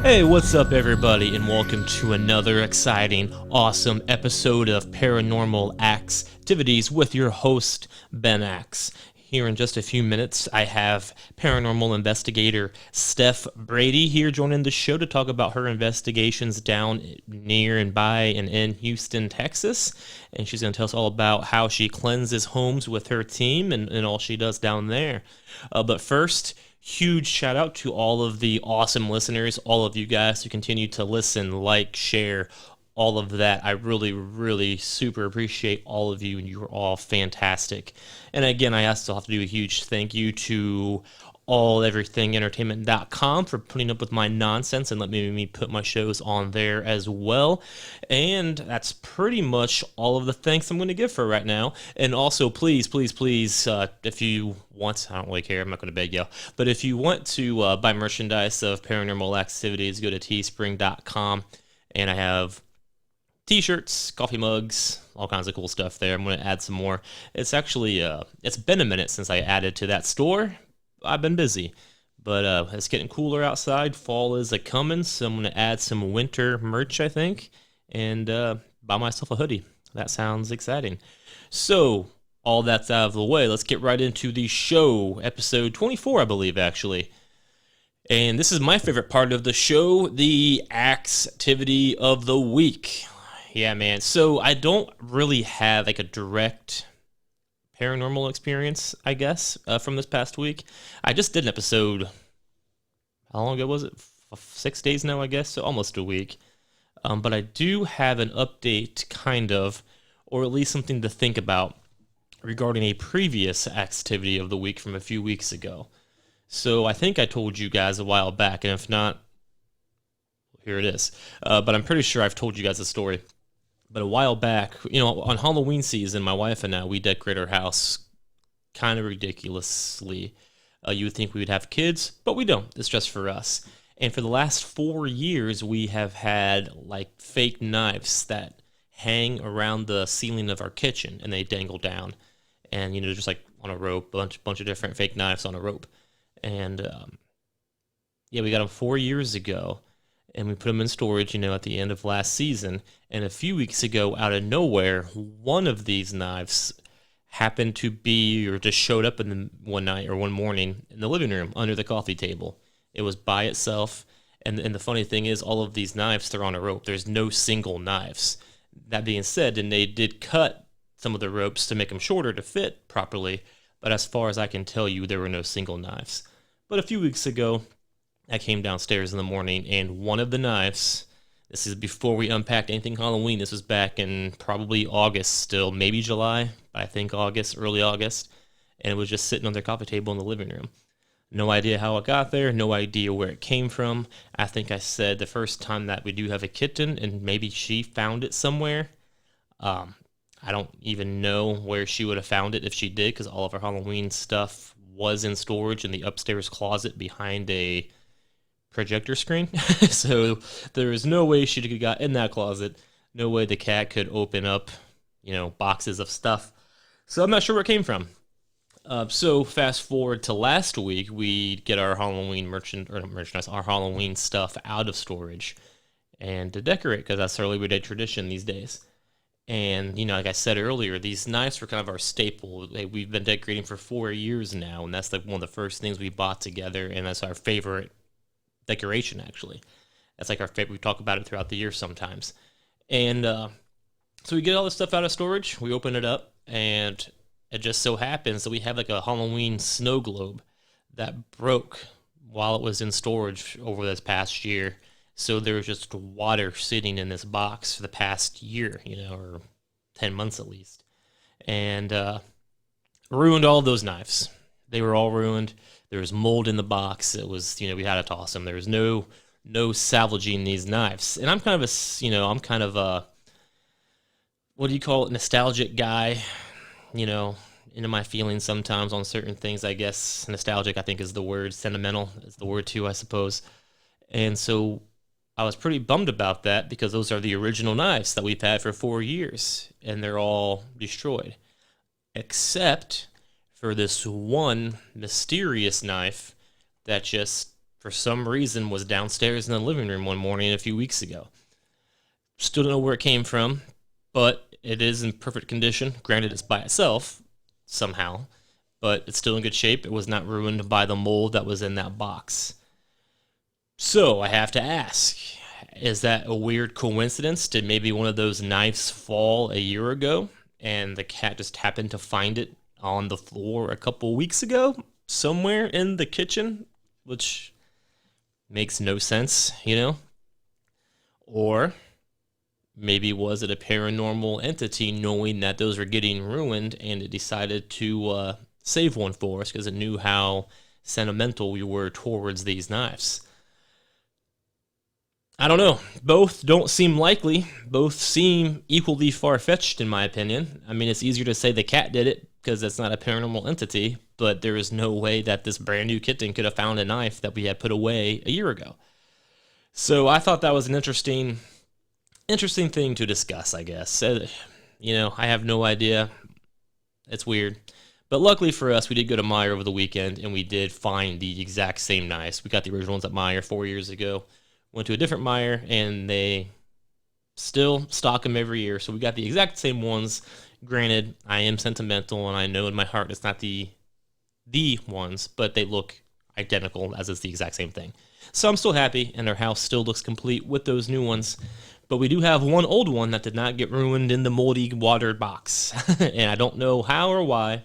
Hey, what's up, everybody, and welcome to another exciting, awesome episode of Paranormal Activities with your host, Ben Axe. Here in just a few minutes, I have paranormal investigator Steph Brady here joining the show to talk about her investigations down near and by and in Houston, Texas. And she's going to tell us all about how she cleanses homes with her team and all she does down there. But first, huge shout out to all of the awesome listeners, all of you guys who continue to listen, like, share, all of that. I really, really super appreciate all of you, and you're all fantastic. And again, I also have to do a huge thank you to alleverythingentertainment.com for putting up with my nonsense and letting me put my shows on there as well. And that's pretty much all of the thanks I'm going to give for right now. And also, please, if you want, I don't really care, I'm not going to beg you, but if you want to buy merchandise of Paranormal Activities, go to teespring.com, and I have t-shirts, coffee mugs, all kinds of cool stuff there. I'm going to add some more. It's actually, it's been a minute since I added to that store. I've been busy, but it's getting cooler outside. Fall is a-coming, so I'm going to add some winter merch, I think, and buy myself a hoodie. That sounds exciting. So, all that's out of the way, let's get right into the show. Episode 24, I believe, actually. And this is my favorite part of the show, the activity of the week. Yeah, man. So I don't really have like a direct paranormal experience, I guess, from this past week. I just did an episode, how long ago was it? 6 days now, I guess, so almost a week. But I do have an update, kind of, or at least something to think about regarding a previous activity of the week from a few weeks ago. So I think I told you guys a while back, and if not, here it is. But I'm pretty sure I've told you guys the story. But a while back, on Halloween season, my wife and I, we decorate our house kind of ridiculously. You would think we would have kids, but we don't. It's just for us. And for the last 4 years, we have had like fake knives that hang around the ceiling of our kitchen, and they dangle down. And, just like on a rope, bunch of different fake knives on a rope. And, we got them 4 years ago. And we put them in storage, at the end of last season. And a few weeks ago, out of nowhere, one of these knives happened to be, or just showed up one night or one morning in the living room under the coffee table. It was by itself. And the funny thing is, all of these knives, they're on a rope. There's no single knives. That being said, and they did cut some of the ropes to make them shorter to fit properly. But as far as I can tell you, there were no single knives. But a few weeks ago, I came downstairs in the morning, and one of the knives, this is before we unpacked anything Halloween, this was back in probably August still, maybe July, but I think August, early August, and it was just sitting on their coffee table in the living room. No idea how it got there, no idea where it came from. I think I said the first time that we do have a kitten, and maybe she found it somewhere. I don't even know where she would have found it if she did, because all of our Halloween stuff was in storage in the upstairs closet behind a projector screen. So there is no way she could have got in that closet. No way the cat could open up, boxes of stuff. So I'm not sure where it came from. So fast forward to last week, we get our Halloween merchandise, our Halloween stuff out of storage and to decorate, because that's our Labor Day tradition these days. And, like I said earlier, these knives were kind of our staple. We've been decorating for 4 years now, and that's like one of the first things we bought together, and that's our favorite decoration, actually. That's like our favorite. We talk about it throughout the year sometimes. And so we get all this stuff out of storage, we open it up, and it just so happens that we have like a Halloween snow globe that broke while it was in storage over this past year. So there was just water sitting in this box for the past year, or 10 months at least. And ruined all of those knives. They were all ruined. There was mold in the box. It was, we had to toss them. There was no salvaging these knives. And I'm kind of a, what do you call it, nostalgic guy, into my feelings sometimes on certain things, I guess. Nostalgic, I think, is the word. Sentimental is the word too, I suppose. And so I was pretty bummed about that, because those are the original knives that we've had for 4 years, and they're all destroyed. Except for this one mysterious knife that just for some reason, was downstairs in the living room one morning a few weeks ago. Still don't know where it came from, but it is in perfect condition. Granted, it's by itself somehow, but it's still in good shape. It was not ruined by the mold that was in that box. So I have to ask, is that a weird coincidence? Did maybe one of those knives fall a year ago and the cat just happened to find it on the floor a couple weeks ago somewhere in the kitchen, which makes no sense, you know? Or maybe was it a paranormal entity knowing that those were getting ruined and it decided to save one for us because it knew how sentimental we were towards these knives? I don't know. Both don't seem likely. Both seem equally far-fetched, in my opinion. I mean, it's easier to say the cat did it because it's not a paranormal entity, but there is no way that this brand new kitten could have found a knife that we had put away a year ago. So I thought that was an interesting thing to discuss, I guess. You know, I have no idea. It's weird. But luckily for us, we did go to Meijer over the weekend, and we did find the exact same knives. We got the original ones at Meijer 4 years ago. Went to a different Meijer, and they still stock them every year. So we got the exact same ones. Granted, I am sentimental, and I know in my heart it's not the ones, but they look identical as it's the exact same thing. So I'm still happy, and our house still looks complete with those new ones. But we do have one old one that did not get ruined in the moldy water box. And I don't know how or why,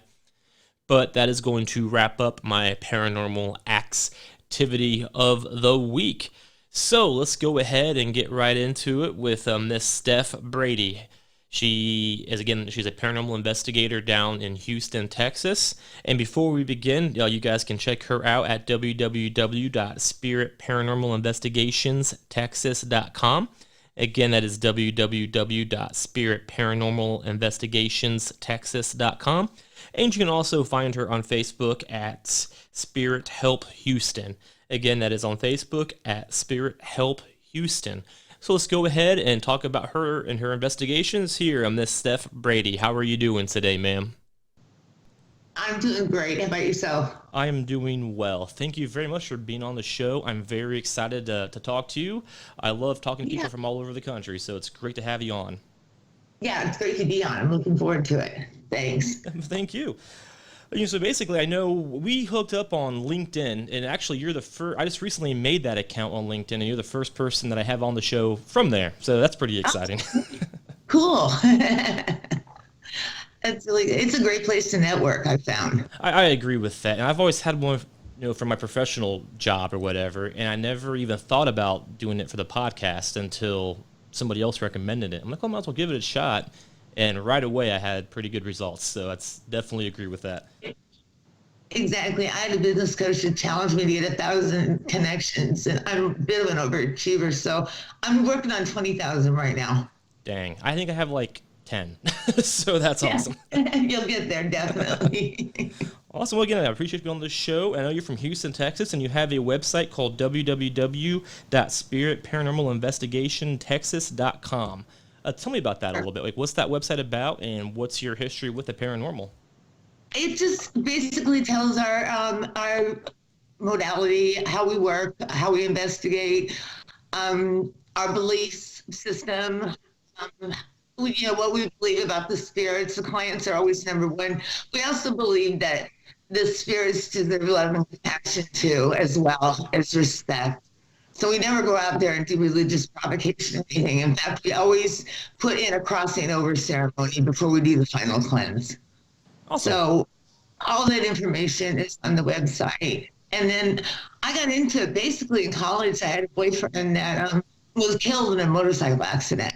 but that is going to wrap up my paranormal activity of the week. So let's go ahead and get right into it with Miss Steph Brady. She's a paranormal investigator down in Houston, Texas. And before we begin, you guys can check her out at www.spiritparanormalinvestigationstexas.com. Again, that is www.spiritparanormalinvestigationstexas.com. And you can also find her on Facebook at Spirit Help Houston. Again, that is on Facebook at Spirit Help Houston. So let's go ahead and talk about her and her investigations here on Miss Steph Brady. How are you doing today, ma'am? I'm doing great. How about yourself? I am doing well. Thank you very much for being on the show. I'm very excited to talk to you. I love talking to people from all over the country, so it's great to have you on. Yeah, it's great to be on. I'm looking forward to it. Thanks. Thank you. So basically, I know we hooked up on LinkedIn, and actually you're the first. I just recently made that account on LinkedIn, and you're the first person that I have on the show from there. So that's pretty exciting. Cool. It's a great place to network, I've found. I agree with that. And I've always had one, for my professional job or whatever, and I never even thought about doing it for the podcast until somebody else recommended it. I'm like, I might as well give it a shot. And right away, I had pretty good results. So that's definitely agree with that. Exactly. I had a business coach that challenged me to get 1,000 connections, and I'm a bit of an overachiever. So I'm working on 20,000 right now. Dang. I think I have like 10. So that's awesome. You'll get there, definitely. Awesome. Well, again, I appreciate you being on the show. I know you're from Houston, Texas, and you have a website called www.spiritparanormalinvestigationtexas.com. Tell me about that a little bit. Like, what's that website about, and what's your history with the paranormal? It just basically tells our modality, how we work, how we investigate, our belief system, what we believe about the spirits. The clients are always number one. We also believe that the spirits deserve love and compassion too, as well as respect. So we never go out there and do religious provocation or anything. In fact, we always put in a crossing over ceremony before we do the final cleanse. Awesome. So all that information is on the website. And then I got into it basically in college. I had a boyfriend that was killed in a motorcycle accident.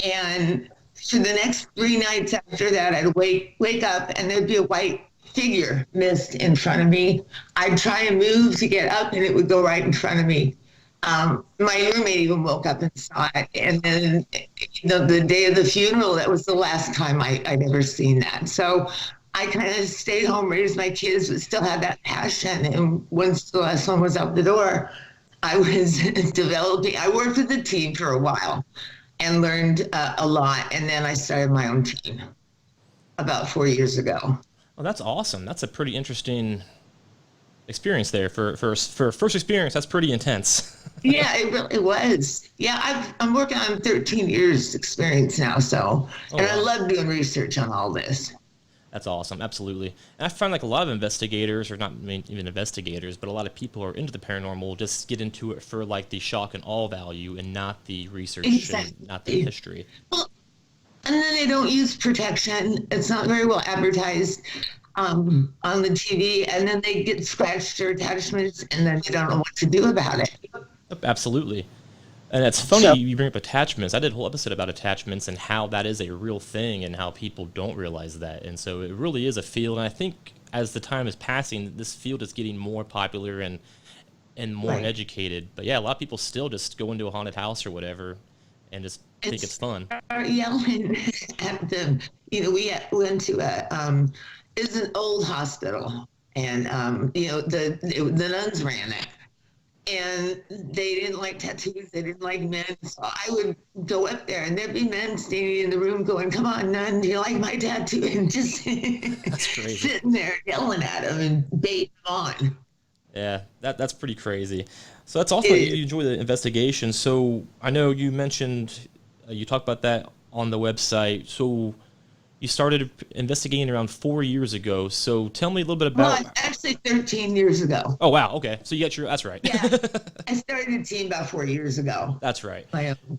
And for the next 3 nights after that, I'd wake up and there'd be a white figure mist in front of me. I'd try and move to get up and it would go right in front of me. My roommate even woke up and saw it. And then the day of the funeral, that was the last time I'd ever seen that. So I kind of stayed home, raised my kids, but still had that passion. And once the last one was out the door, I was I worked with the team for a while and learned a lot. And then I started my own team about 4 years ago. Well, that's awesome. That's a pretty interesting experience there for first experience. That's pretty intense. Yeah, it really was. Yeah, I'm working on 13 years experience now, so, Oh and I wow. love doing research on all this. That's awesome. Absolutely. And I find like a lot of investigators, or not even investigators, but a lot of people who are into the paranormal just get into it for like the shock and awe value and not the research and not the Exactly. history. Well, and then they don't use protection. It's not very well advertised on the TV, and then they get scratched or attachments, and then they don't know what to do about it. Yep, absolutely. And it's funny So, you bring up attachments. I did a whole episode about attachments and how that is a real thing and how people don't realize that. And so it really is a field. And I think as the time is passing, this field is getting more popular and more right. educated. But yeah, a lot of people still just go into a haunted house or whatever and just And think it's fun. start yelling at them. We went to it's an old hospital, and the nuns ran it, and they didn't like tattoos. They didn't like men. So I would go up there, and there'd be men standing in the room going, "Come on, nun, do you like my tattoo?" And just That's crazy. sitting there yelling at them and baiting them on. Yeah, that's pretty crazy. So that's awesome that It, you enjoy the investigation. So I know you mentioned you talked about that on the website. So you started investigating around 4 years ago. So tell me a little bit well, about. actually, 13 years ago. Oh wow, okay. So you got your. That's right. Yeah, I started a team about 4 years ago. That's right. My own.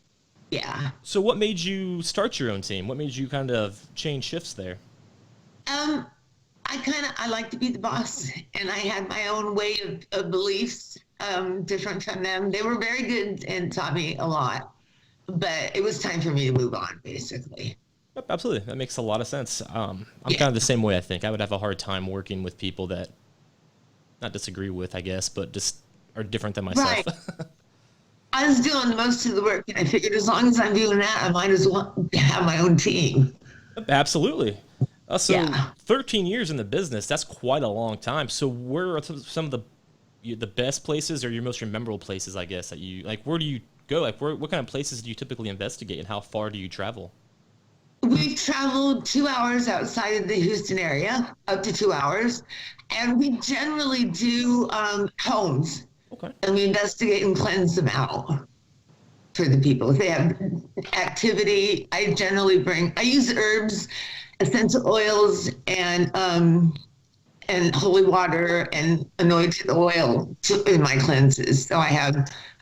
Yeah. So what made you start your own team? What made you kind of change shifts there? Um, I like to be the boss, and I had my own way of beliefs, different from them. They were very good and taught me a lot, but it was time for me to move on, basically. Yep, absolutely. That makes a lot of sense. I'm Yeah, kind of the same way. I think I would have a hard time working with people that not disagree with, I guess, but just are different than myself. right. I was doing most of the work, and I figured as long as I'm doing that, I might as well have my own team. Absolutely. So Yeah. 13 years in the business, that's quite a long time. So where are some of the best places or your most memorable places, I guess, that you like? Where do you go? Like, what kind of places do you typically investigate, and how far do you travel? We've traveled 2 hours outside of the Houston area, up to 2 hours, and we generally do homes, Okay. and we investigate and cleanse them out for the people. If they have activity, I use herbs, essential oils, and holy water and anointed oil in my cleanses. So I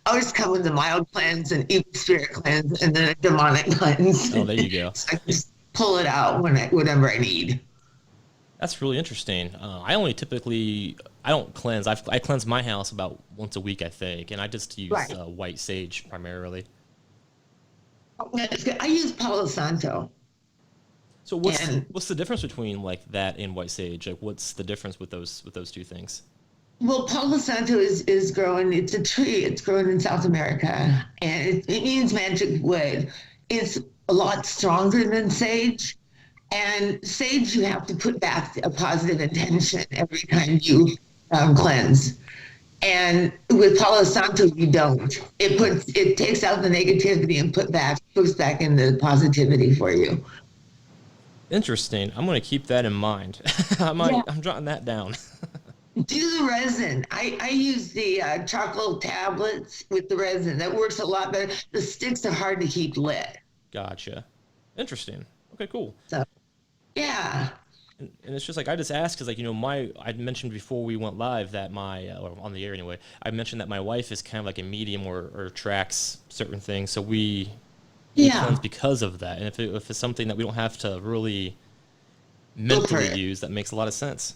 always come with a mild cleanse, an evil spirit cleanse, and then a demonic cleanse. Oh, there you go. So I just pull it out whatever I need. That's really interesting. I only typically I don't cleanse. I cleanse my house about once a week, I think, and I just use Right. white sage primarily. I use Palo Santo. So And what's the difference between like that and white sage? Like, what's the difference with those two things? well, Palo Santo is growing. It's a tree. It's growing in South America, and it means magic wood. It's a lot stronger than sage. And sage, you have to put back a positive intention every time you cleanse. And with Palo Santo, you don't. It takes out the negativity and puts back in the positivity for you. Interesting. I'm gonna keep that in mind. Yeah. I'm jotting that down. Do the resin. I use the charcoal tablets with the resin. That works a lot better. The sticks are hard to keep lit. Gotcha. Interesting. Okay, cool. So, yeah. And it's just like I just asked because like my I mentioned before we went live that my or on the air anyway I mentioned that my wife is kind of like a medium or tracks certain things, so we Yeah. cleanse because of that. And if it's something that we don't have to really Go for mentally it. use, that makes a lot of sense.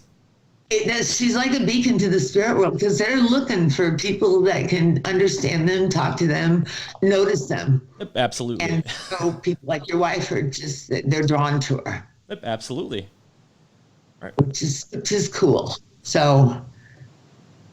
She's like a beacon to the spirit world because they're looking for people that can understand them, talk to them, notice them. Yep, absolutely. And so people like your wife are just, they're drawn to her, Yep, absolutely. All right. which is cool. So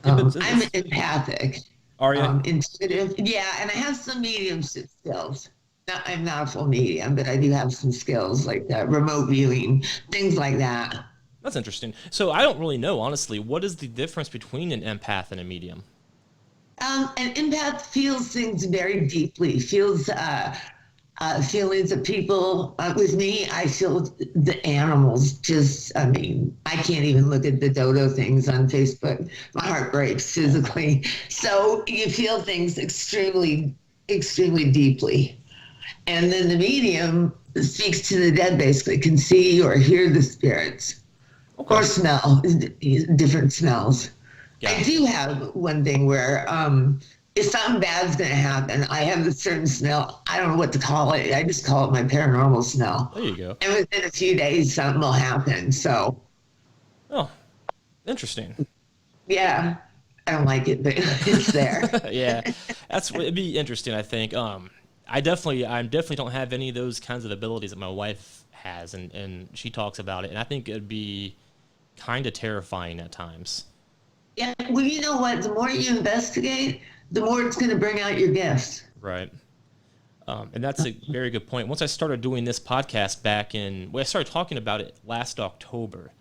Yeah, but I'm empathic, are you? intuitive. Yeah, and I have some mediumship skills. I'm not a full medium, but I do have some skills like remote viewing, things like that. That's interesting. So I don't really know, honestly. What is the difference between an empath and a medium? An empath feels things very deeply, feels feelings of people. With me, I feel the animals just, I mean, I can't even look at the dodo things on Facebook. My heart breaks physically. So you feel things extremely, extremely deeply. And then the medium speaks to the dead, basically, can see or hear the spirits Okay. or smell different smells. I Gotcha. do have one thing where if something bad's going to happen, I have a certain smell. I don't know what to call it. I just call it my paranormal smell. There you go. And within a few days, something will happen. So, Oh, interesting. yeah, I don't like it, but it's there. Yeah, it'd be interesting. I think. I definitely don't have any of those kinds of abilities that my wife has, and she talks about it, and I think it'd be kind of terrifying at times. Yeah, well, you know what? The more you investigate, the more it's going to bring out your gifts. Right. And that's a very good point. Once I started doing this podcast I started talking about it last October,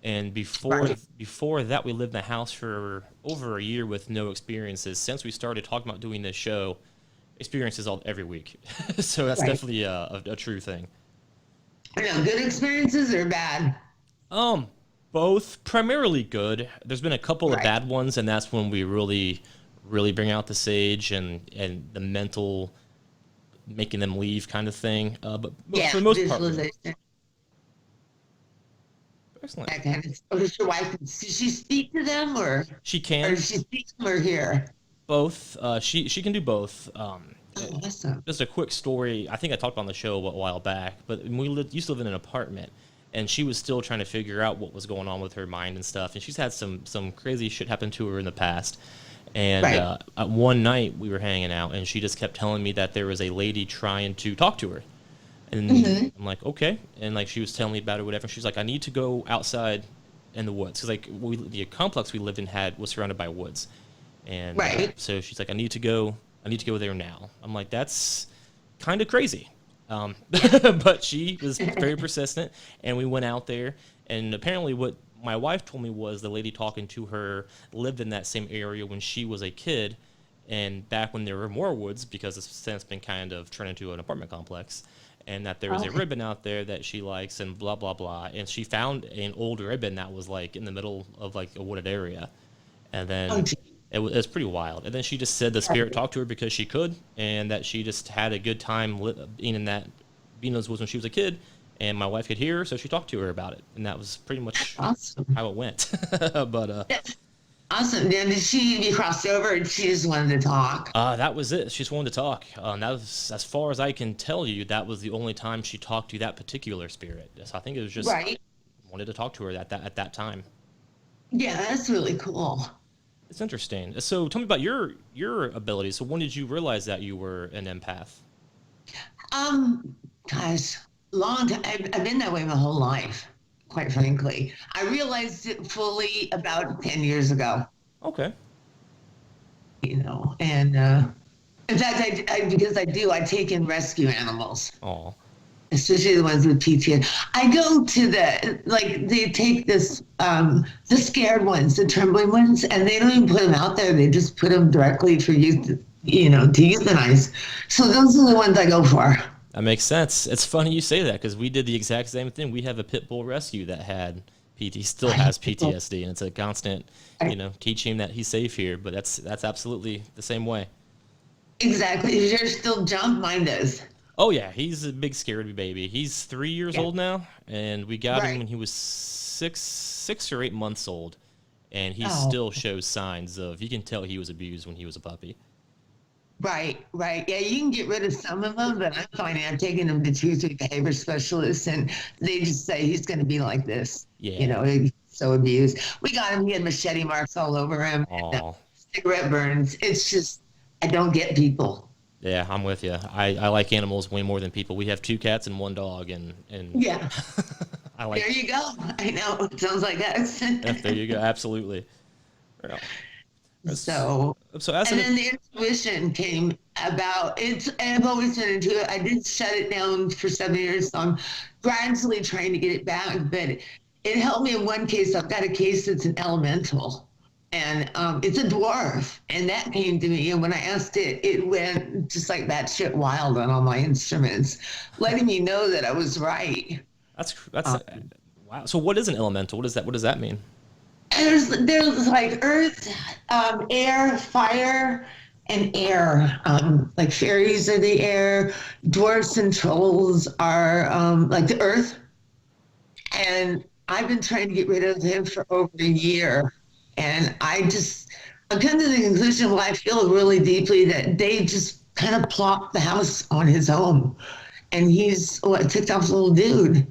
and Right. before that, we lived in a house for over a year with no experiences. Since we started talking about doing this show, experiences every week. So that's Right. definitely a true thing. I know, good experiences or bad. Um, Both primarily good. There's been a couple of Right. bad ones, and that's when we really bring out the sage and the mental making them leave kind of thing. But Yeah, for the most part, we're visualization, excellent. that kind of stuff. Does your wife, does she speak to them She or can does she speak to them or hear? both. She can do both. Oh, awesome. Just a quick story. I think I talked on the show a while back, but used to live in an apartment, and she was still trying to figure out what was going on with her mind and stuff. And she's had some crazy shit happen to her in the past. And Right. one night we were hanging out, and she just kept telling me that there was a lady trying to talk to her. And Hmm. I'm like, okay. And like she was telling me about it, or whatever. She's like, I need to go outside in the woods because like the complex we lived in was surrounded by woods, and Right. so she's like, I need to go there now. I'm like, that's kind of crazy. Yeah. But she was very persistent, and we went out there. And apparently, what my wife told me was the lady talking to her lived in that same area when she was a kid, and back when there were more woods, because it's since been kind of turned into an apartment complex, and that there was a Okay. ribbon out there that she likes, and blah blah blah. And she found an old ribbon that was like in the middle of like a wooded area, and Oh, then gee. it was pretty wild. And then she just said the spirit talked to her because she could, and that she just had a good time being being in those woods when she was a kid. And my wife could hear her, so she talked to her about it, and that was pretty much Awesome. how it went. But That's awesome. Then did she be crossed over and she just wanted to talk? that was it. She just wanted to talk. That was, as far as I can tell you, that was the only time she talked to that particular spirit. So I think it was just Right. wanted to talk to her at that time. Yeah, that's really cool. It's interesting. So tell me about your abilities. So when did you realize that you were an empath? Um, Gosh, long time. I've been that way my whole life, quite frankly. I realized it fully about 10 years ago, Okay. and in fact, because I take in rescue animals, Oh. especially the ones with PTSD. I go to they take the scared ones, the trembling ones, and they don't even put them out there. They just put them directly for you, to euthanize. So those are the ones I go for. That makes sense. It's funny you say that because we did the exact same thing. We have a pit bull rescue that still has PTSD, and it's a constant, teaching him that he's safe here. But that's absolutely the same way. Exactly. Is yours still jump? Mine does. Oh yeah, he's a big scaredy baby. He's 3 years Yeah. old now, and we got him Right. when he was 6 or 8 months old, and he Oh, still shows signs of. You can tell he was abused when he was a puppy. right, right. Yeah, you can get rid of some of them, but I'm finding I'm taking them to 2, 3 behavior specialists, and they just say he's going to be like this. Yeah. He's so abused. We got him. He had machete marks all over him, and Oh. cigarette burns. It's just I don't get people. Yeah, I'm with you. I like animals way more than people. We have 2 cats and 1 dog, and Yeah, I there like. you go. I know it sounds like us. Yeah, there you go. Absolutely. Yeah. That's- So, So as and an then the intuition came about. I've always been into it. I did shut it down for 7 years, so I'm gradually trying to get it back. But it helped me in one case. I've got a case that's an elemental. And it's a dwarf. And that came to me. And when I asked it, it went just like that shit wild on all my instruments, letting me know that I was right. That's wow. So what is an elemental? What does that mean? There's like earth, air, fire, and air. Like fairies are the air, dwarfs and trolls are like the earth. And I've been trying to get rid of him for over a year. And I come to the conclusion, well, I feel really deeply that they just kind of plopped the house on his home. And he's what ticked off little dude.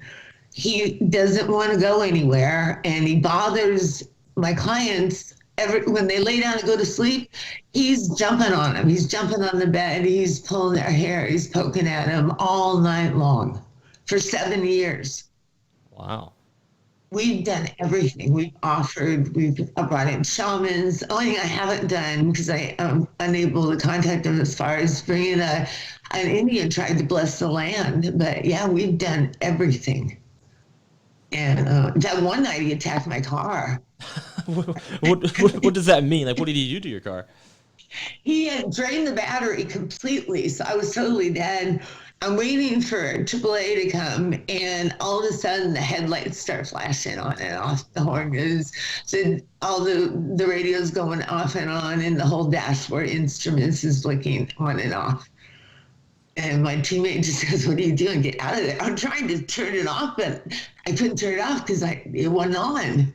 He doesn't want to go anywhere, and he bothers my clients when they lay down and go to sleep. He's jumping on them. He's jumping on the bed. He's pulling their hair. He's poking at them all night long for 7 years. Wow. We've done everything. We've brought in shamans. The only thing I haven't done, because I am unable to contact them, as far as bringing an Indian tribe to bless the land. But yeah, we've done everything. And that one night he attacked my car. What does that mean? Like, what did he do to your car? He had drained the battery completely, so I was totally dead. I'm waiting for AAA to come, and all of a sudden the headlights start flashing on and off. The horn goes, so all the radios going off and on, and the whole dashboard instruments is blinking on and off. And my teammate just says, "What are you doing? Get out of there." I'm trying to turn it off, but I couldn't turn it off because it wasn't on.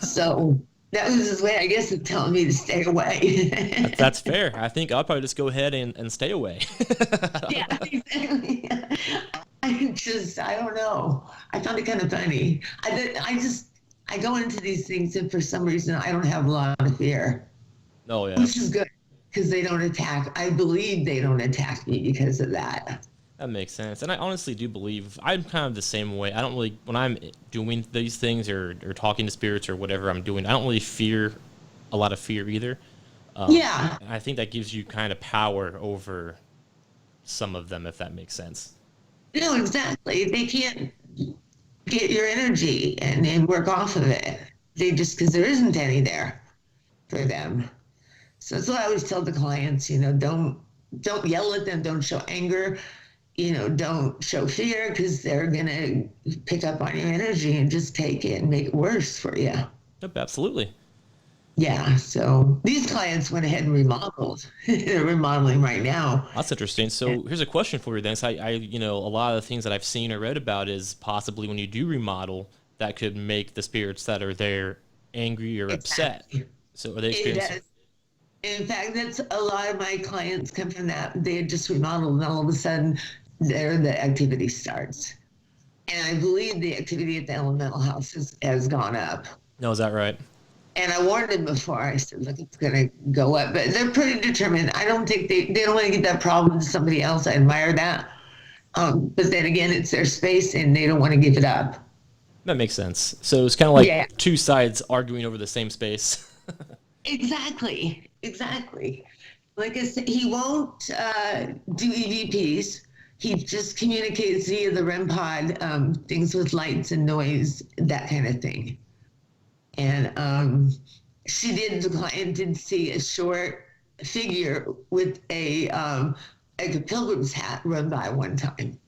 So that was his way, I guess, of telling me to stay away. That's fair. I think I'll probably just go ahead and stay away. Yeah, exactly. I don't know. I found it kind of funny. I go into these things, and for some reason I don't have a lot of fear. Oh, yeah. Which is good, because they don't attack. I believe they don't attack me because of that. That makes sense. And I honestly do believe I'm kind of the same way. I don't really, when I'm doing these things or talking to spirits or whatever I'm doing, I don't really fear a lot of fear either. Yeah. I think that gives you kind of power over some of them, if that makes sense. No, exactly. They can't get your energy and work off of it. Because there isn't any there for them. So that's what I always tell the clients, don't yell at them, don't show anger, don't show fear, because they're going to pick up on your energy and just take it and make it worse for you. Yep, absolutely. Yeah, so these clients went ahead and remodeled. They're remodeling right now. That's interesting. So here's a question for you then. So a lot of the things that I've seen or read about is possibly when you do remodel, that could make the spirits that are there angry or upset. So are they experiencing? In fact, that's a lot of my clients come from that. They had just remodeled, and all of a sudden, there the activity starts. And I believe the activity at the elemental house has gone up. No, is that right? And I warned them before. I said, look, it's going to go up. But they're pretty determined. I don't think they don't want to get that problem to somebody else. I admire that. But then again, it's their space, and they don't want to give it up. That makes sense. So it's kind of like two sides arguing over the same space. Exactly. Like I said, he won't do EVPs. He just communicates via the REM pod, things with lights and noise, that kind of thing. And the client did see a short figure with like a pilgrim's hat run by one time.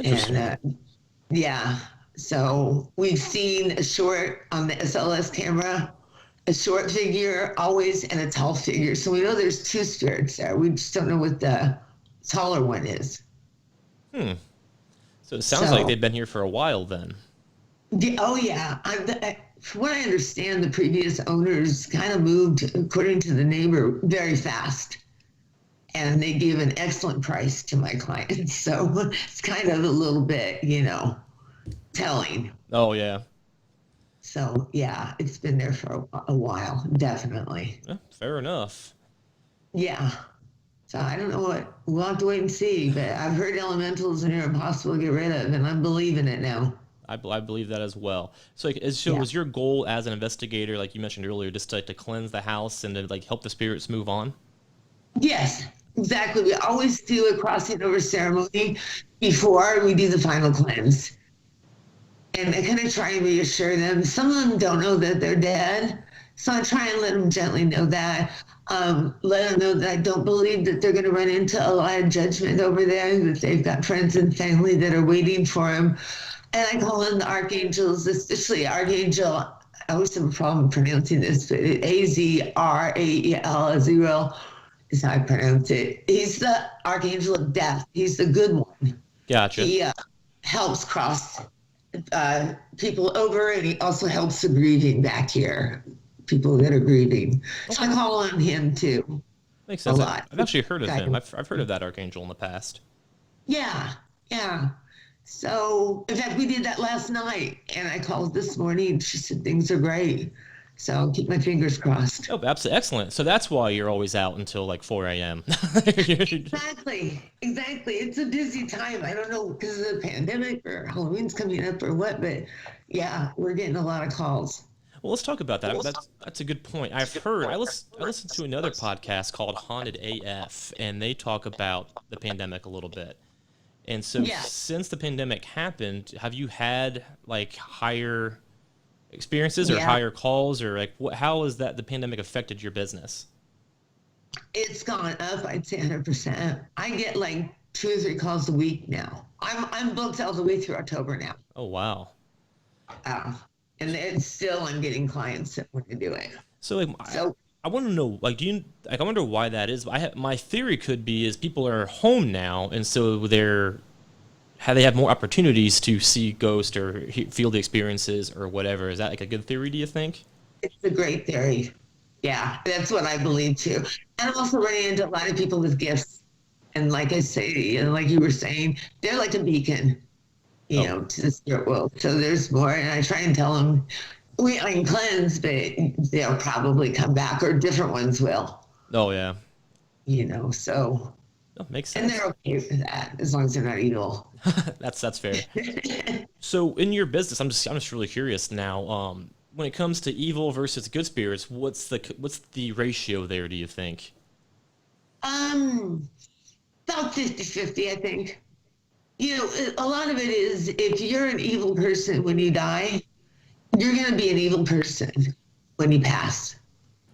And so we've seen a short on the SLS camera, a short figure always, and a tall figure. So we know there's two spirits there. We just don't know what the taller one is. So it sounds like they've been here for a while then. Oh, yeah. From what I understand, the previous owners kind of moved, according to the neighbor, very fast. And they gave an excellent price to my clients. So it's kind of a little bit, telling. Oh, yeah. So, yeah, it's been there for a while, definitely. Yeah, fair enough. Yeah. So I don't know we'll have to wait and see. But I've heard elementals are impossible to get rid of, and I'm believing it now. I believe that as well. So, was your goal as an investigator, like you mentioned earlier, just to cleanse the house and to help the spirits move on? Yes, exactly. We always do a crossing over ceremony before we do the final cleanse. And I kind of try and reassure them. Some of them don't know that they're dead. So I try and let them gently know that. Let them know that I don't believe that they're going to run into a lot of judgment over there, that they've got friends and family that are waiting for them. And I call in the archangels, especially Archangel. I always have a problem pronouncing this, but Azrael, Azrael is how I pronounce it. He's the Archangel of Death. He's the good one. Gotcha. He helps cross people over, and he also helps the grieving back here, people that are grieving. So I call on him too. Makes A sense. lot. I've actually heard of him. I've heard of that archangel in the past. Yeah, yeah. So, in fact, we did that last night, and I called this morning. She said things are great. So I'll keep my fingers crossed. Oh, absolutely excellent. So that's why you're always out until like 4 a.m. Exactly, exactly. It's a busy time. I don't know because of the pandemic or Halloween's coming up or what, but yeah, we're getting a lot of calls. Well, let's talk about that. That's a good point. I've heard. I listened to another podcast called Haunted AF, and they talk about the pandemic a little bit. And so, Yeah. since the pandemic happened, have you had like higher experiences or Yeah. higher calls, or like how has that the pandemic affected your business? It's gone up, I'd say 100%. I get like 2 or 3 calls a week now. I'm booked all the way through October now. Oh wow. Uh, and it's still I'm getting clients that want to do it. So like So I want to know like do you like I wonder why that is. My theory could be is people are home now, and so they have more opportunities to see ghosts or feel the experiences or whatever. Is that like a good theory, do you think? it's a great theory. Yeah, that's what I believe too. And I'm also running into a lot of people with gifts. And like I say, and like you were saying, they're like a beacon, Oh, to the spirit world. So there's more. And I try and tell them, I can cleanse, but they'll probably come back or different ones will, oh yeah. so, Oh, makes and sense. they're okay with that as long as they're not evil. That's fair. So in your business, I'm just really curious now. When it comes to evil versus good spirits, what's the ratio there? Do you think? um, about 50-50, I think. A lot of it is if you're an evil person when you die, you're going to be an evil person when you pass.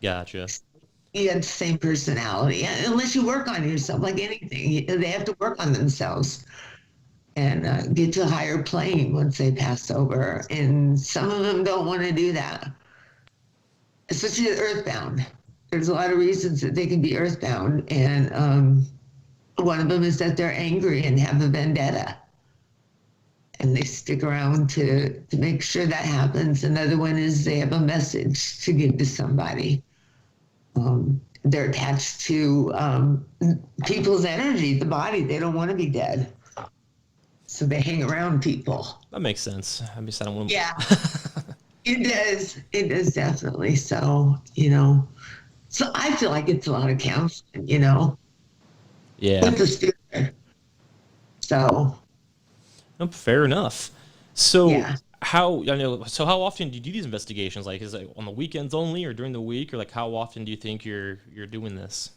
Gotcha. You have the same personality, unless you work on yourself, like anything. They have to work on themselves and get to a higher plane once they pass over. And some of them don't want to do that, especially earthbound. There's a lot of reasons that they can be earthbound. And one of them is that they're angry and have a vendetta. And they stick around to make sure that happens. Another one is they have a message to give to somebody. They're attached to people's energy, the body. They don't want to be dead. So they hang around people. That makes sense. I mean, I don't want. Yeah, it does. It does definitely. So, so I feel like it's a lot of counseling, Yeah. with the spirit. So, Nope, fair enough. So yeah. how often do you do these investigations? Like, is it on the weekends only, or during the week, or like how often do you think you're doing this?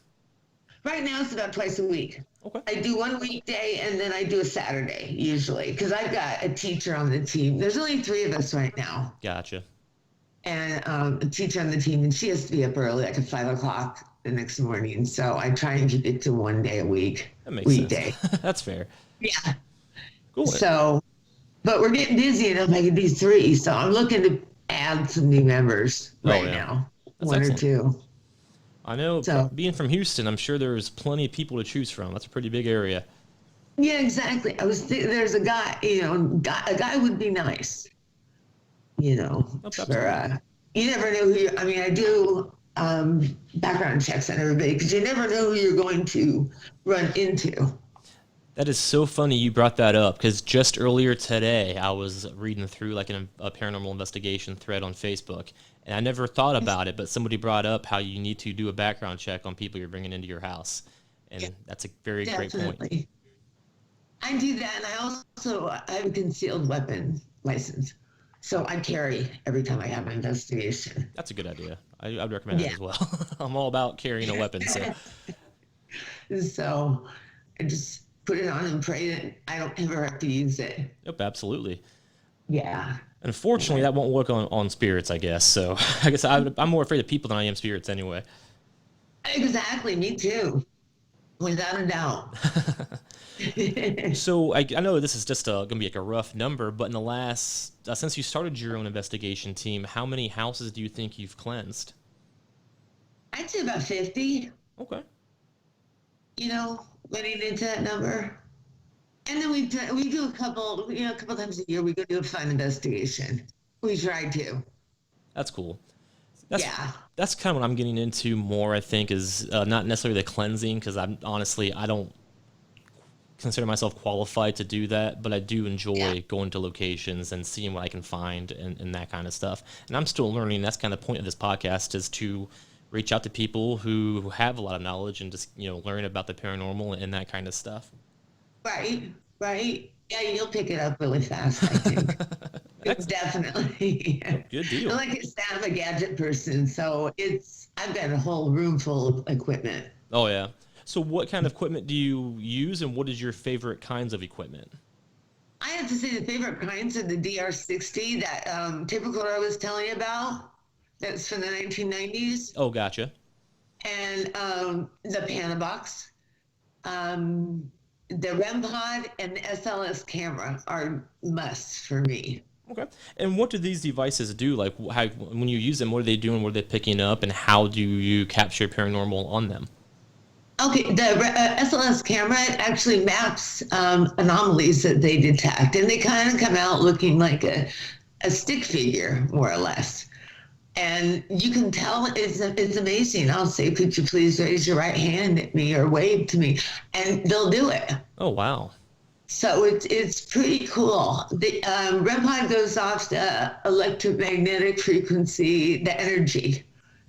Right now it's about twice a week. Okay. I do one weekday and then I do a Saturday usually because I've got a teacher on the team. There's only 3 of us right now, Gotcha. and a teacher on the team, and she has to be up early, like at 5 o'clock the next morning. So I try and keep it to one day a week, That makes weekday. sense. That's fair. Yeah. Cool. So, but we're getting busy enough I can do 3. So I'm looking to add some new members Oh, right yeah. now, That's 1 or excellent. 2. I know So being from Houston, I'm sure there's plenty of people to choose from. That's a pretty big area. yeah, exactly. I was thinking there's a guy, a guy would be nice, Oh, for absolutely. you never know who you I mean, I do background checks on everybody because you never know who you're going to run into. That is so funny you brought that up because just earlier today I was reading through like a paranormal investigation thread on Facebook, and I never thought about it, but somebody brought up how you need to do a background check on people you're bringing into your house, Yeah, and that's a very great point. definitely. I do that, and I have a concealed weapon license, so I carry every time I have an investigation. That's a good idea. I'd recommend that Yeah. as well. I'm all about carrying a weapon, so So I just put it on and pray that I don't ever have to use it. yep, absolutely. Yeah. Unfortunately, that won't work on spirits, I guess. So I guess I'm more afraid of people than I am spirits anyway. Exactly, me too, without a doubt. So I know this is just going to be like a rough number, but in the last, since you started your own investigation team, how many houses do you think you've cleansed? I'd say about 50, Okay. running into that number. And then we do a couple times a year, we go do a fun investigation. We try to. That's cool. That's Yeah. that's kind of what I'm getting into more. I think is not necessarily the cleansing because I don't consider myself qualified to do that, but I do Yeah. enjoy going to locations and seeing what I can find and that kind of stuff. And I'm still learning. That's kind of the point of this podcast is to reach out to people who have a lot of knowledge and just learn about the paranormal and that kind of stuff. Right. Right. Yeah, you'll pick it up really fast, I think. Definitely. Good And deal. like I said, I'm a gadget person, so I've got a whole room full of equipment. Oh yeah. So what kind of equipment do you use, and what is your favorite kinds of equipment? I have to say the favorite kinds are the DR60, that tape recorder I was telling you about. That's from the 1990s. Oh, gotcha. And the Panabox, the REM pod, and the SLS camera are musts for me. Okay. And what do these devices do? Like, how when you use them, what are they doing? What are they picking up, and how do you capture paranormal on them? Okay, the SLS camera actually maps anomalies that they detect, and they kind of come out looking like a stick figure, more or less. And you can tell it's amazing. I'll say, could you please raise your right hand at me or wave to me? And they'll do it. Oh, wow. So it's pretty cool. The REM pod goes off the electromagnetic frequency, the energy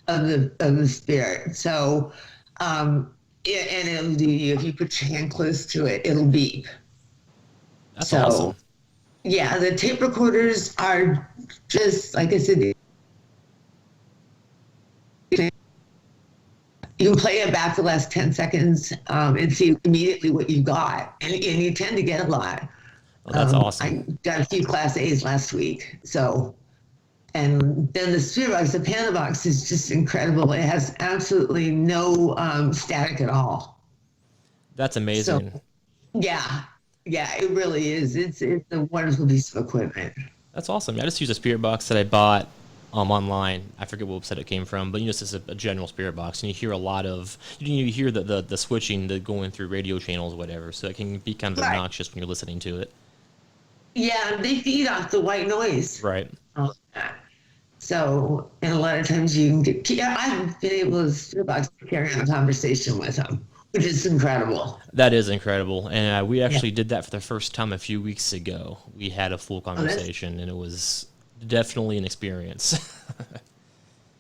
of the spirit. So and it'll do you if you put your hand close to it, it'll beep. That's So awesome. yeah, the tape recorders are just like I said. You can play it back the last 10 seconds and see immediately what you got. And you tend to get a lot. Oh, that's awesome. I got a few Class A's last week. So, and then the Spirit Box, the Panda Box is just incredible. It has absolutely no static at all. That's So, amazing. yeah, yeah, it really is. It's a wonderful piece of equipment. That's awesome. I just used a spirit box that I bought online. I forget what website it came from, but it's just a general spirit box, and you hear a lot of you hear the switching, the going through radio channels, whatever. So it can be kind of Right. obnoxious when you're listening to it. Yeah, they feed off the white noise. Right. All that. So, and a lot of times you can get, yeah, I've been able to carry on a conversation with them, which is incredible. That is incredible, and we Yeah. actually did that for the first time a few weeks ago. We had a full Oh, that's conversation, and it was definitely an experience.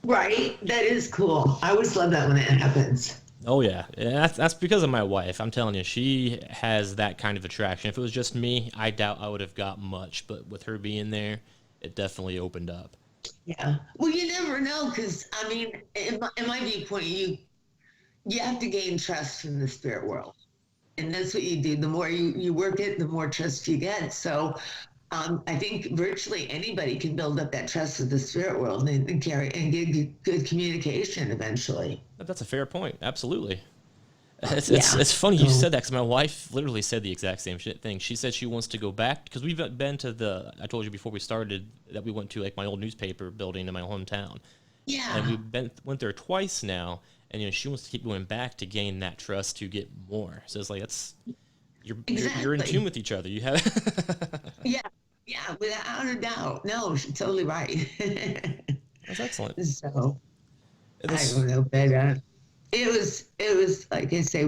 right. That is cool. I always love that when it happens. Oh yeah, and that's because of my wife. I'm telling you, she has that kind of attraction. If it was just me, I doubt I would have got much. But with her being there, it definitely opened up. Yeah. Well, you never know because, I mean, in my viewpoint, you have to gain trust from the spirit world. And that's what you do. The more you work it, the more trust you get. So I think virtually anybody can build up that trust with the spirit world and carry and get good communication eventually. That's a fair point. Absolutely. It's Yeah. it's funny you So, said that because my wife literally said the exact same thing. She said she wants to go back because we've been to the. I told you before we started that we went to like my old newspaper building in my hometown, and yeah, we've been went there twice now. And she wants to keep going back to gain that trust to get more. So it's like that's you're in tune exactly. with each other. You have Yeah. Yeah. Without a doubt. No, she's totally right. that's excellent. So And I this don't know, but it was like I say,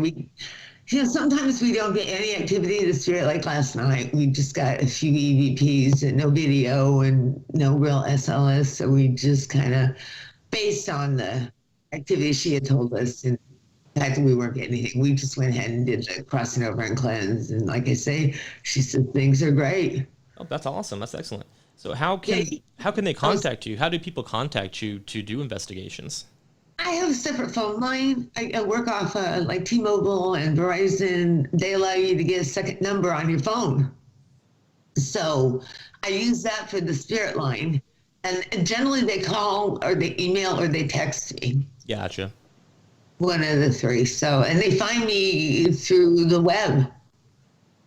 sometimes we don't get any activity in the spirit. Like last night, we just got a few EVPs and no video and no real SLS. So we just kind of, based on the activity she had told us, and the fact that we weren't getting anything, we just went ahead and did the crossing over and cleanse. And like I say, she said things are great. oh, that's awesome. That's excellent. So Yeah, how can they I was contact you? How do people contact you to do investigations? I have a separate phone line. I work off like T-Mobile and Verizon. They allow you to get a second number on your phone. So I use that for the spirit line. And generally they call or they email or they text me. Gotcha. One of the three. So, and they find me through the web.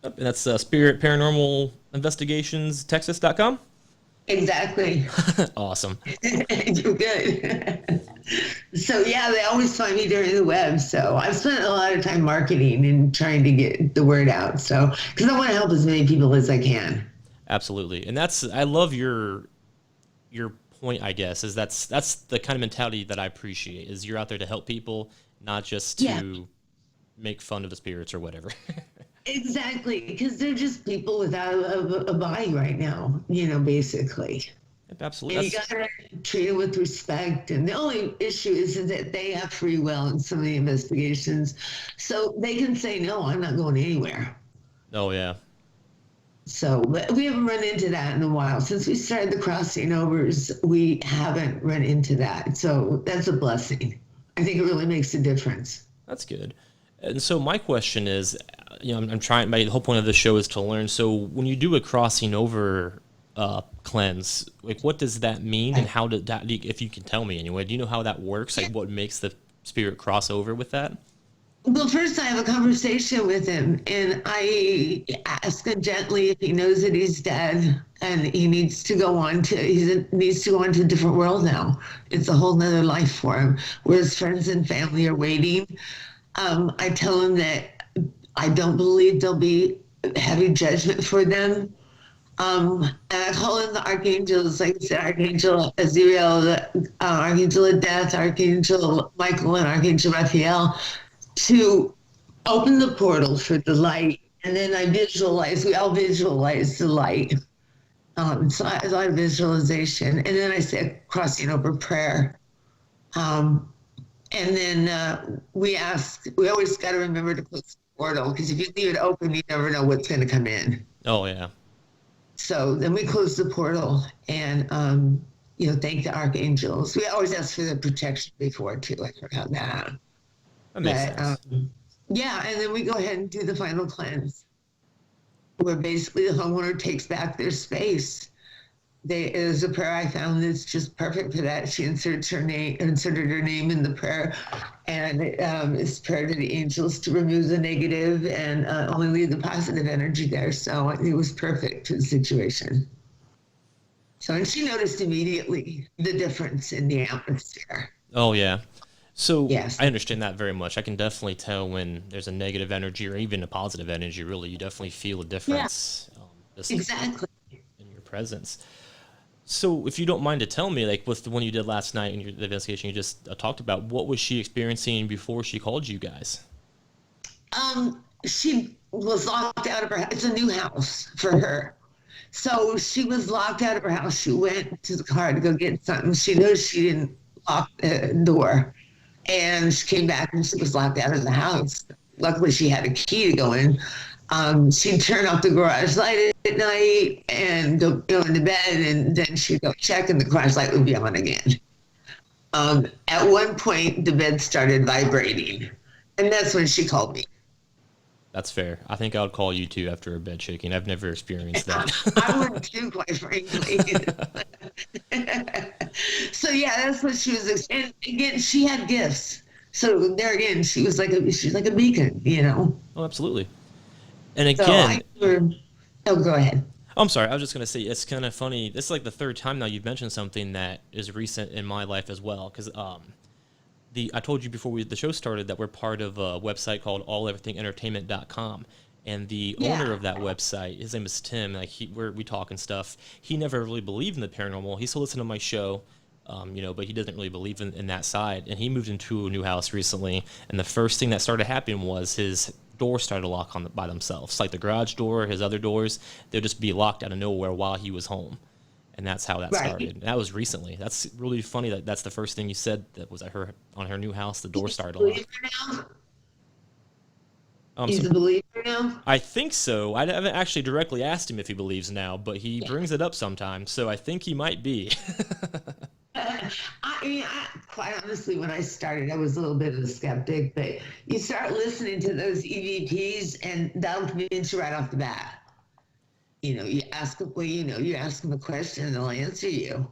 Yep, and that's Spirit Paranormal Investigations Texas.com. Exactly. Awesome. You're good. So yeah, they always find me during the web. So I've spent a lot of time marketing and trying to get the word out. So because I want to help as many people as I can. Absolutely. And I love your point, I guess, is that's the kind of mentality that I appreciate, is you're out there to help people, not just to make fun of the spirits or whatever. Exactly, because they're just people without a body right now, basically. Yep, absolutely. And you gotta treat them with respect. And the only issue is that they have free will in some of the investigations. So they can say, no, I'm not going anywhere. Oh, yeah. So but we haven't run into that in a while. Since we started the crossing overs, we haven't run into that. So that's a blessing. I think it really makes a difference. That's good. And so my question is, I'm trying, my whole point of the show is to learn. So when you do a crossing over cleanse, like what does that mean, and how did that, if you can tell me anyway, do you know how that works? Like what makes the spirit cross over with that? Well, first I have a conversation with him, and I ask him gently if he knows that he's dead and he needs to go on to a different world now. It's a whole nother life for him, where his friends and family are waiting. I tell him that I don't believe there'll be heavy judgment for them. And I call in the archangels, like I said, Archangel Azrael, the Archangel of Death, Archangel Michael, and Archangel Raphael, to open the portal for the light. And then we all visualize the light. So I have a lot of visualization. And then I say crossing over prayer. And then we always got to remember to close the portal, because if you leave it open, you never know what's going to come in. Oh, yeah. So then we close the portal and, thank the archangels. We always ask for the protection before, too. I forgot that. That makes sense. And then we go ahead and do the final cleanse, where basically the homeowner takes back their space. There's a prayer I found that's just perfect for that. She inserted her name in the prayer, and it's prayer to the angels to remove the negative and only leave the positive energy there. So it was perfect for the situation. So, and she noticed immediately the difference in the atmosphere. Oh, yeah. So yes. I understand that very much. I can definitely tell when there's a negative energy or even a positive energy. Really, you definitely feel a difference. Yeah. Exactly. In your presence. So if you don't mind to tell me, like with the one you did last night in the investigation you just talked about, what was she experiencing before she called you guys? She was locked out of her house. It's a new house for her. So she was locked out of her house. She went to the car to go get something. She knows she didn't lock the door. And she came back and she was locked out of the house. Luckily, she had a key to go in. She'd turn off the garage light at night and go into bed, and then she'd go check, and the garage light would be on again. At one point, the bed started vibrating, and that's when she called me. That's fair. I think I would call you too after a bed shaking. I've never experienced that. I would too, quite frankly. So yeah, that's what she was. And again, she had gifts. So there again, she's like a beacon, Oh, absolutely. And again, go ahead. I'm sorry. I was just going to say, it's kind of funny. This is like the third time now you've mentioned something that is recent in my life as well. Because I told you before the show started that we're part of a website called alleverythingentertainment.com. And the owner of that website, his name is Tim. Like we talk and stuff. He never really believed in the paranormal. He still listened to my show, but he doesn't really believe in that side. And he moved into a new house recently. And the first thing that started happening was his doors started to lock by themselves. Like the garage door, his other doors, they'll just be locked out of nowhere while he was home. And that's how that started. And that was recently. That's really funny that that's the first thing you said, that was on her new house, the door started to lock. He's a believer now? I think so. I haven't actually directly asked him if he believes now, but he brings it up sometimes, so I think he might be. Quite honestly, when I started, I was a little bit of a skeptic, but you start listening to those EVPs, and that'll convince you right off the bat. You ask them, well, you ask them a question and they'll answer you.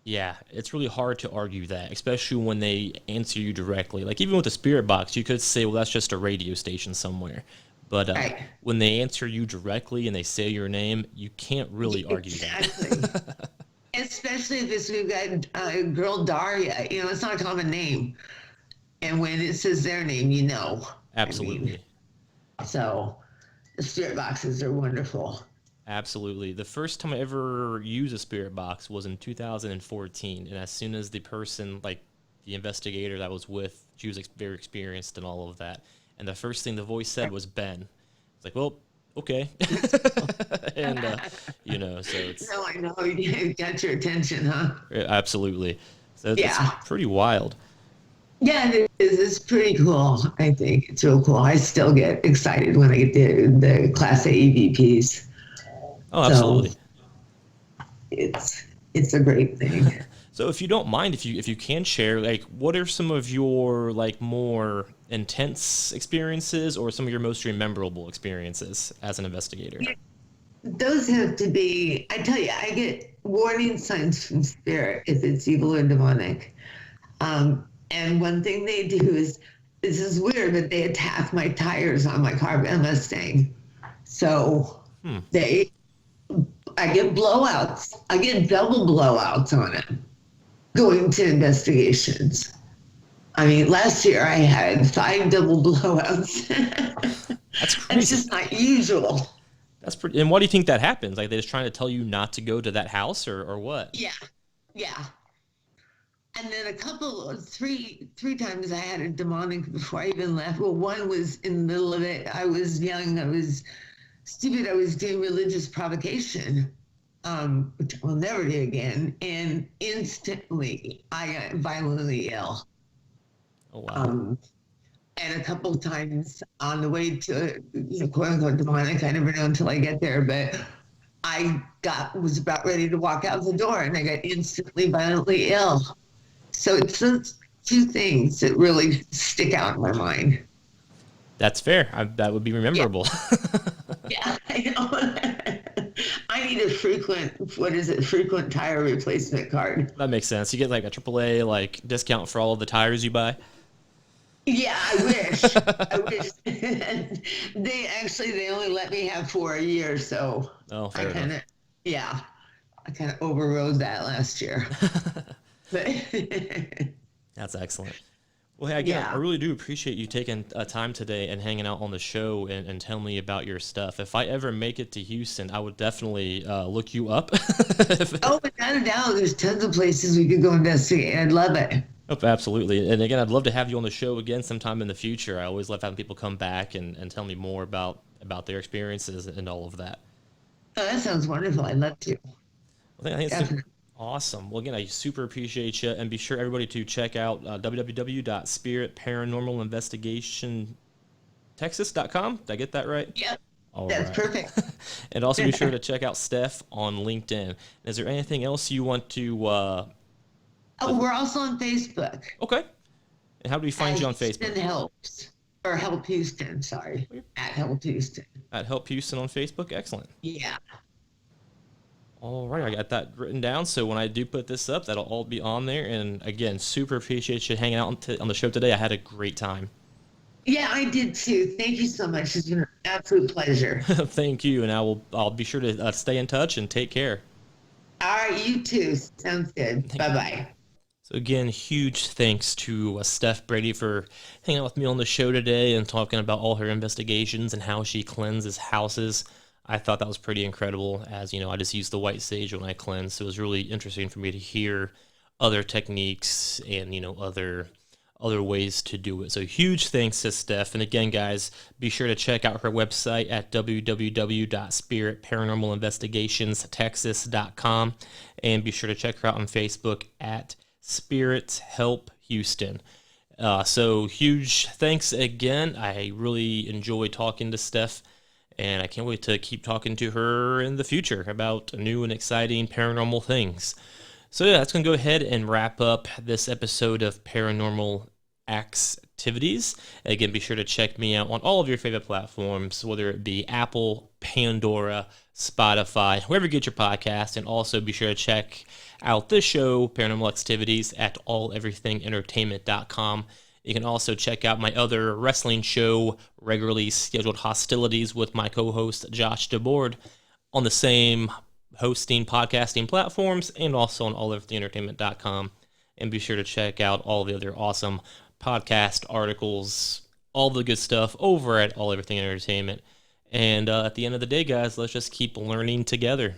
Yeah, it's really hard to argue that, especially when they answer you directly. Like even with the spirit box, you could say, "Well, that's just a radio station somewhere." But Right. when they answer you directly and they say your name, you can't really argue Exactly. that. Especially if we've got girl Daria, it's not a common name. And when it says their name, I mean, Absolutely. so the spirit boxes are wonderful. Absolutely. The first time I ever used a spirit box was in 2014, and as soon as the person, like the investigator that I was with, she was very experienced and all of that, and the first thing the voice said was Ben. It's like, well, okay, and so it's No, I know you got your attention, huh? absolutely. So it's Yeah. pretty wild. Yeah, it is. It's pretty cool. I think it's real cool. I still get excited when I get the Class A EVPs. Oh, So absolutely. it's it's a great thing. So if you don't mind, if you can share, like, what are some of your like more intense experiences, or some of your most rememberable experiences as an investigator? Those have to be. I tell you, I get warning signs from spirit if it's evil or demonic. And one thing they do is, this is weird, but they attack my tires on my car, my Mustang. So Hmm. they, I get blowouts. I get double blowouts on it going to investigations. I mean, last year I had 5 double blowouts. That's It's crazy. just not usual. That's pretty. And why do you think that happens? Like they're just trying to tell you not to go to that house, or what? Yeah, yeah. And then three times I had a demonic before I even left. Well, one was in the middle of it. I was young. I was stupid. I was doing religious provocation, which I will never do again. And instantly, I got violently ill. Oh wow. Um, and a couple of times on the way to, quote unquote demonic, I never know until I get there, but was about ready to walk out the door and I got instantly violently ill. So it's those two things that really stick out in my mind. That's fair. That would be Yeah, rememberable. yeah, I know. I need a frequent tire replacement card. That makes sense. You get like a AAA like discount for all of the tires you buy. Yeah, I wish. I wish. They only let me have 4 a year, so Oh, I fair kind enough. of, yeah, I kind of overrode that last year. But That's excellent. Well, hey, again, I yeah. really do appreciate you taking time today and hanging out on the show and telling me about your stuff. If I ever make it to Houston, I would definitely look you up. Oh, without a doubt, there's tons of places we could go investigate. I'd love it. Oh, absolutely. And again, I'd love to have you on the show again sometime in the future. I always love having people come back and tell me more about their experiences and all of that. Oh, that sounds wonderful. I'd love to. I think it's Definitely. awesome. Well, again, I super appreciate you, and be sure everybody to check out www.spiritparanormalinvestigationtexas.com. Did I get that right? Yep, All that's right. perfect. And also be sure to check out Steph on LinkedIn. Is there anything else you want to Oh, we're also on Facebook okay. And how do we find as you on Houston Facebook? Helps, or Help Houston, sorry, at Help Houston. At Help Houston on Facebook? Excellent. Yeah. All right, I got that written down. So when I do put this up, that'll all be on there. And again, super appreciate you hanging out on the show today. I had a great time. Yeah, I did too. Thank you so much. It's been an absolute pleasure. Thank you, and I'll be sure to stay in touch and take care. All right, you too. Sounds good. Thank Bye you. bye. So again, huge thanks to Steph Brady for hanging out with me on the show today and talking about all her investigations and how she cleanses houses. I thought that was pretty incredible, as you know, I just use the white sage when I cleanse, so it was really interesting for me to hear other techniques and other ways to do it. So huge thanks to Steph. And again, guys, be sure to check out her website at www.spiritparanormalinvestigationstexas.com, and be sure to check her out on Facebook at Spirits Help Houston. So huge thanks again. I really enjoy talking to Steph, and I can't wait to keep talking to her in the future about new and exciting paranormal things. So yeah, that's going to go ahead and wrap up this episode of Paranormal Activities. Again, be sure to check me out on all of your favorite platforms, whether it be Apple, Pandora, Spotify, wherever you get your podcast. And also be sure to check out this show, Paranormal Activities, at alleverythingentertainment.com. You can also check out my other wrestling show, Regularly Scheduled Hostilities, with my co-host Josh DeBoard, on the same hosting podcasting platforms and also on alleverythingentertainment.com. And be sure to check out all the other awesome podcast articles, all the good stuff over at All Everything Entertainment. And at the end of the day, guys, let's just keep learning together.